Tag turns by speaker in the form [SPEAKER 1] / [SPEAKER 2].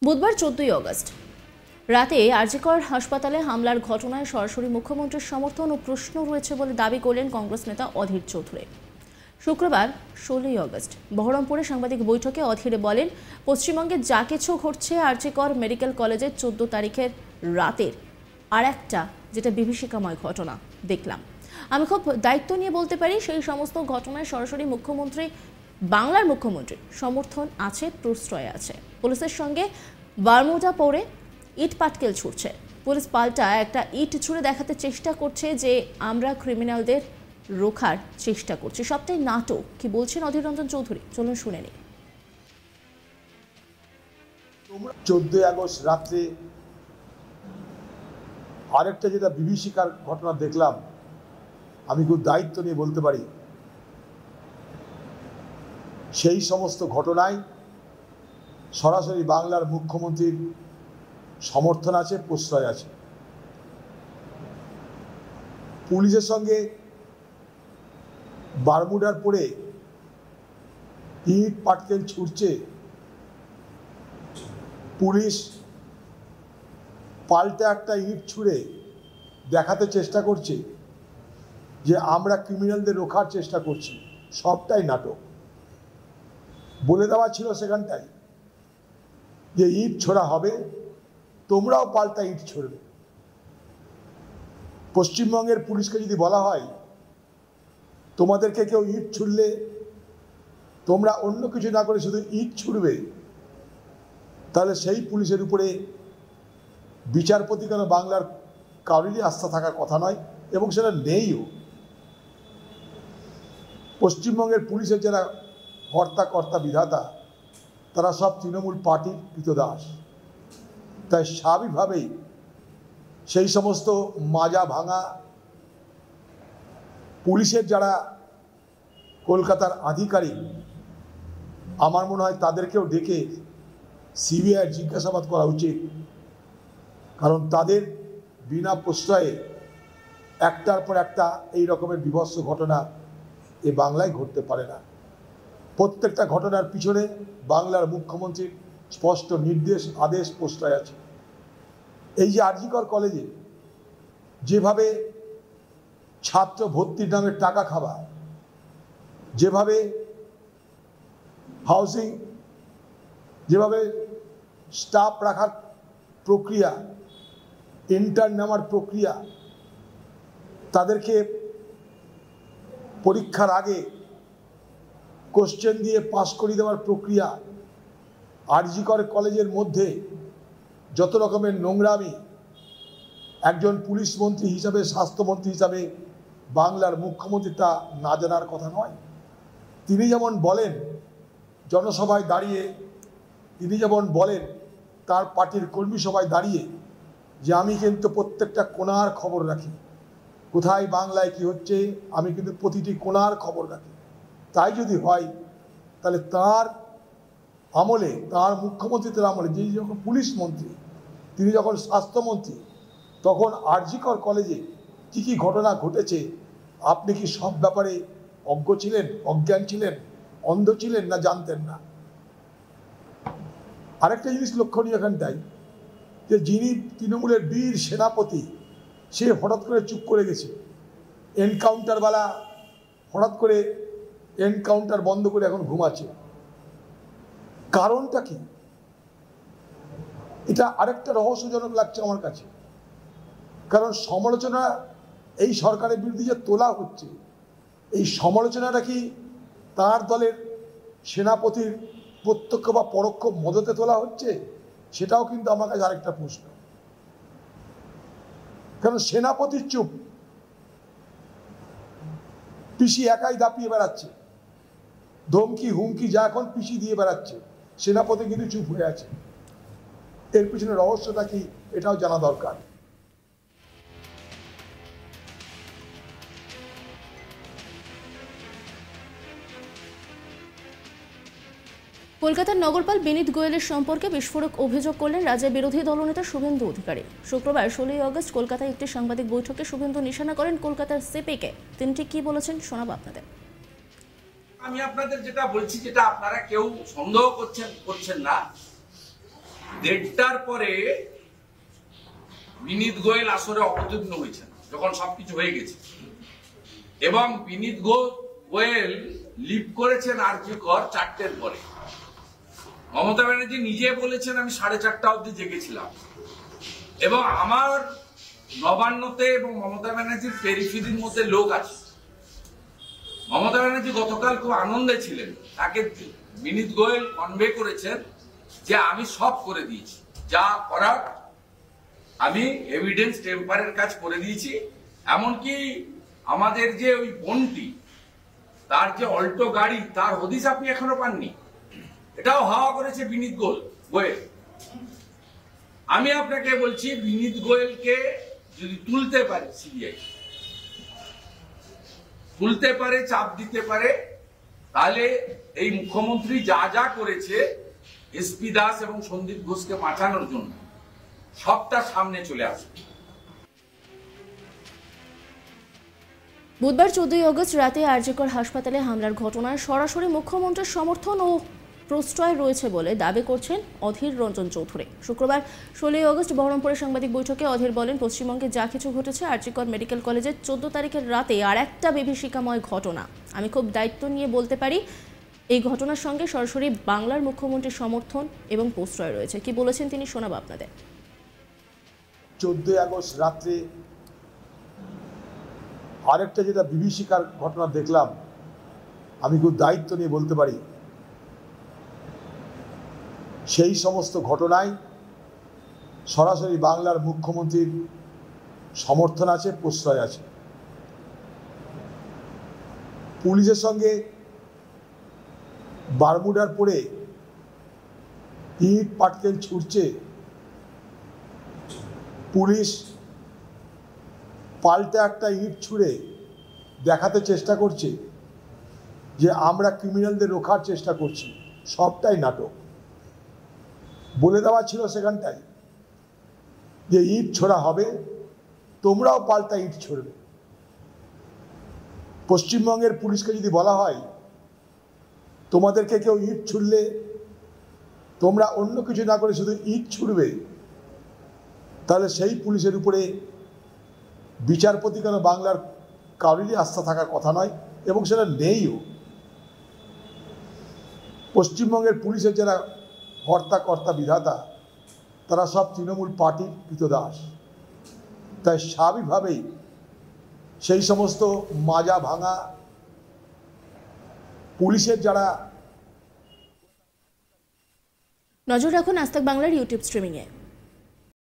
[SPEAKER 1] বুধবার 14 অগস্ট রাতে আরজিকর হাসপাতালে হামলার ঘটনায় সরাসরি মুখ্যমন্ত্রীর সমর্থন ও প্রশ্ন রয়েছে বলে দাবি করলেন কংগ্রেস নেতা অধীর চৌধুরী। শুক্রবার 16 অগস্ট বহরমপুরে সাংবাদিক বৈঠকে অধীর বলেন, পশ্চিমবঙ্গে যা কিছু ঘটছে আরজিকর মেডিকেল কলেজের 14 তারিখের রাতের আর একটা যেটা বিভীষিকাময় ঘটনা দেখলাম। আমি খুব দায়িত্ব নিয়ে বলতে পারি, সেই সমস্ত ঘটনায় সরাসরি বাংলার মুখ্যমন্ত্রীর সমর্থন আছে, প্রশ্রয় আছে। পুলিশের সঙ্গে বারমুডা পরে ইট পাটকেল ছুটছে। পুলিশ পাল্টা একটা ইট ছুঁড়ে দেখাতে চেষ্টা করছে যে আমরা ক্রিমিনালদের রোখার চেষ্টা করছি। সবটাই নাটক। কি বলছেন অধীর রঞ্জন চৌধুরী, চলুন শুনে নিই।
[SPEAKER 2] 14 আগস্ট রাত্রে আরেকটা যেটা বিভীষিকার ঘটনা দেখলাম, আমি খুব দায়িত্ব নিয়ে বলতে পারি সেই সমস্ত ঘটনায় সরাসরি বাংলার মুখ্যমন্ত্রীর সমর্থন আছে, প্রশ্রয় আছে। পুলিশের সঙ্গে বারমুডার পরে ইট পাটকেল ছুটছে, পুলিশ পাল্টা একটা ইট ছুঁড়ে দেখাতে চেষ্টা করছে যে আমরা ক্রিমিনালদের রোখার চেষ্টা করছি। সবটাই নাটক। বলে দেওয়া ছিল সেখানটাই যে ইট ছোড়া হবে, তোমরাও পাল্টা ইট ছড়বে। পশ্চিমবঙ্গের পুলিশকে যদি বলা হয় তোমাদেরকে কেউ ইট ছুড়লে তোমরা অন্য কিছু না করে শুধু ইট ছুড়বে, তাহলে সেই পুলিশের উপরে বিচারপতি কেন বাংলার কারোরই আস্থা থাকার কথা নয়, এবং সেটা নেইও। পশ্চিমবঙ্গের পুলিশের যারা কর্তা বিধাতা, তারা সব তৃণমূল পার্টির কৃতদাস। তাই স্বাভাবিকভাবেই সেই সমস্ত মাজা ভাঙা পুলিশের যারা কলকাতার আধিকারিক, আমার মনে হয় তাদেরকেও ডেকে সিবিআই জিজ্ঞাসাবাদ করা উচিত। কারণ তাদের বিনা প্রশ্রয়ে একটার পর একটা এই রকমের বিভৎস ঘটনা এ বাংলায় ঘটতে পারে না। প্রত্যেকটা ঘটনার পিছনে বাংলার মুখ্যমন্ত্রীর স্পষ্ট নির্দেশ, আদেশ, প্রশ্রয় আছে। এই যে আরজিকর কলেজে যেভাবে ছাত্র ভর্তির নামে টাকা খাওয়া, যেভাবে হাউসিং, যেভাবে স্টাফ রাখার প্রক্রিয়া, ইন্টার্ন নেওয়ার প্রক্রিয়া, তাদেরকে পরীক্ষার আগে কোশ্চেন দিয়ে পাস করিয়ে দেওয়ার প্রক্রিয়া, আরজিকর কলেজের মধ্যে যত রকমের নোংরামি, একজন পুলিশ মন্ত্রী হিসাবে, স্বাস্থ্যমন্ত্রী হিসাবে বাংলার মুখ্যমন্ত্রী তা না জানার কথা নয়। তিনি যেমন বলেন জনসভায় দাঁড়িয়ে, তিনি যেমন বলেন তার পার্টির কর্মী সভায় দাঁড়িয়ে যে আমি কিন্তু প্রত্যেকটা কোণার খবর রাখি, কোথায় বাংলায় কি হচ্ছে আমি কিন্তু প্রতিটি কোণার খবর রাখি। তাই যদি হয় তাহলে তার আমলে, তার মুখ্যমন্ত্রীদের আমলে, যিনি যখন পুলিশ মন্ত্রী, তিনি যখন স্বাস্থ্যমন্ত্রী, তখন আরজিকর কলেজে কী কী ঘটনা ঘটেছে আপনি কি সব ব্যাপারে অজ্ঞ ছিলেন, অজ্ঞান ছিলেন, অন্ধ ছিলেন, না জানতেন না? আরেকটা জিনিস লক্ষণীয় এখানটাই যে যিনি তৃণমূলের বীর সেনাপতি, সে হঠাৎ করে চুপ করে গেছে। এনকাউন্টারওয়ালা হঠাৎ করে এনকাউন্টার বন্ধ করে এখন ঘুমাচ্ছে। কারণটা কি? এটা আরেকটা রহস্যজনক লাগছে আমার কাছে। কারণ সমালোচনা এই সরকারের বিরুদ্ধে যে তোলা হচ্ছে, এই সমালোচনাটা কি তার দলের সেনাপতির প্রত্যক্ষ বা পরোক্ষ মদতে তোলা হচ্ছে? সেটাও কিন্তু আমার কাছে আরেকটা প্রশ্ন। কারণ সেনাপতির চুপ, পিসি একাই দাপিয়ে বেড়াচ্ছে, ধমকি হুমকি যা এখন পিসি দিয়ে বেড়াচ্ছে, সেনাপতি কিন্তু চুপ হয়ে আছে। এর পিছনে রহস্যটা কি, এটাও জানা দরকার।
[SPEAKER 1] কলকাতার নগরপাল বিনীত গোয়েলের সম্পর্কে বিস্ফোরক অভিযোগ করলেন রাজ্যের বিরোধী দলনেতা শুভেন্দু অধিকারী। শুক্রবার 16 অগস্ট কলকাতায় একটি সাংবাদিক বৈঠকে শুভেন্দু নিশানা করেন কলকাতার সিপিকে। তিনি ঠিক কি বলেছেন শোনাবো আপনাদের।
[SPEAKER 3] আমি আপনাদের যেটা বলছি, যেটা আপনারা কেউ সন্দেহ করছেন না, 1:30টার পরে বিনীত গোয়েল আসরে অবতীর্ণ হয়েছেন যখন সবকিছু হয়ে গেছে, এবং বিনীত গোয়েল লিভ করেছেন আরজি কর 4টের পরে। মমতা ব্যানার্জি নিজে বলেছেন আমি 4:30টা অবধি জেগেছিলাম, এবং আমার নবান্নতে এবং মমতা ব্যানার্জির পেরিফেরির মধ্যে লোক আছে। মমতা ব্যানার্জি গতকাল খুব আনন্দে ছিলেন, তাকে বিনীত গোয়েল কনভে করেছেন যে আমি সব করে দিয়েছি, যা করার আমি এভিডেন্স টেম্পারের কাজ করে দিয়েছি। এমনকি আমাদের যে ওই বন্টি, তার যে অল্টো গাড়ি, তার হদিস আপনি এখনো পাননি, এটাও হাওয়া করেছে বিনীত গোয়েল। আমি আপনাকে বলছি, বিনীত গোয়েলকে যদি তুলতে পারে সিবিআই, তুলতে পারে, চাপ দিতে পারে, তাহলে এই মুখ্যমন্ত্রী যা যা করেছে এসপি দাস এবং সন্দীপ ঘোষকে বাঁচানোর জন্য, সবটা সামনে চলে আসবে।
[SPEAKER 1] বুধবার 14 আগস্ট রাতে আরজিকর হাসপাতালে হামলার ঘটনায় সরাসরি মুখ্যমন্ত্রীর সমর্থন ও প্রশ্রয় রয়েছে বলে দাবি করছেন অধীর রঞ্জন চৌধুরী। শুক্রবার 16 আগস্ট বহরমপুরে সাংবাদিক বৈঠকে অধীর বলেন, পশ্চিমবঙ্গে যা কিছু ঘটেছে আরজিকর মেডিকেল কলেজের 14 তারিখের রাতে আর একটা বিভীষিকাময় ঘটনা। আমি খুব দায়িত্ব নিয়ে বলতে পারি, এই ঘটনার সঙ্গে সরাসরি বাংলার মুখ্যমন্ত্রীর সমর্থন এবং প্রশ্রয় রয়েছে। কি বলেছেন তিনি শোনাব আপনাদের।
[SPEAKER 2] 14 আগস্ট রাত্রে আরেকটা যেটা বিভীষিকার ঘটনা দেখলাম, আমি খুব দায়িত্ব নিয়ে বলতে পারি, সেই সমস্ত ঘটনায় সরাসরি বাংলার মুখ্যমন্ত্রীর সমর্থন আছে, প্রশ্রয় আছে। পুলিশের সঙ্গে বারমুডার পরে ইট পাটকেল ছুটছে, পুলিশ পাল্টা একটা ইট ছুঁড়ে দেখাতে চেষ্টা করছে যে আমরা ক্রিমিনালদের রোখার চেষ্টা করছি, সবটাই নাটক। বলে দেওয়া ছিল সেখানটায় যে ইট ছোড়া হবে, তোমরাও পাল্টা ইট ছুড়বে। পশ্চিমবঙ্গের পুলিশকে যদি বলা হয় তোমাদেরকে কেউ ইট ছুড়লে তোমরা অন্য কিছু না করে শুধু ইট ছুড়বে, তাহলে সেই পুলিশের উপরে বিচারপতি কেন বাংলার কারোরই আস্থা থাকার কথা নয়, এবং সেটা নেইও। পশ্চিমবঙ্গের পুলিশের যারা কর্তা বিধাতা, তারা সব তৃণমূল পার্টির কৃতদাস। তাই স্বাভাবিকভাবেই সেই সমস্ত মাজা ভাঙা পুলিশের যারা।
[SPEAKER 1] নজর রাখুন আজ তাক বাংলার ইউটিউব স্ট্রিমিংয়ে।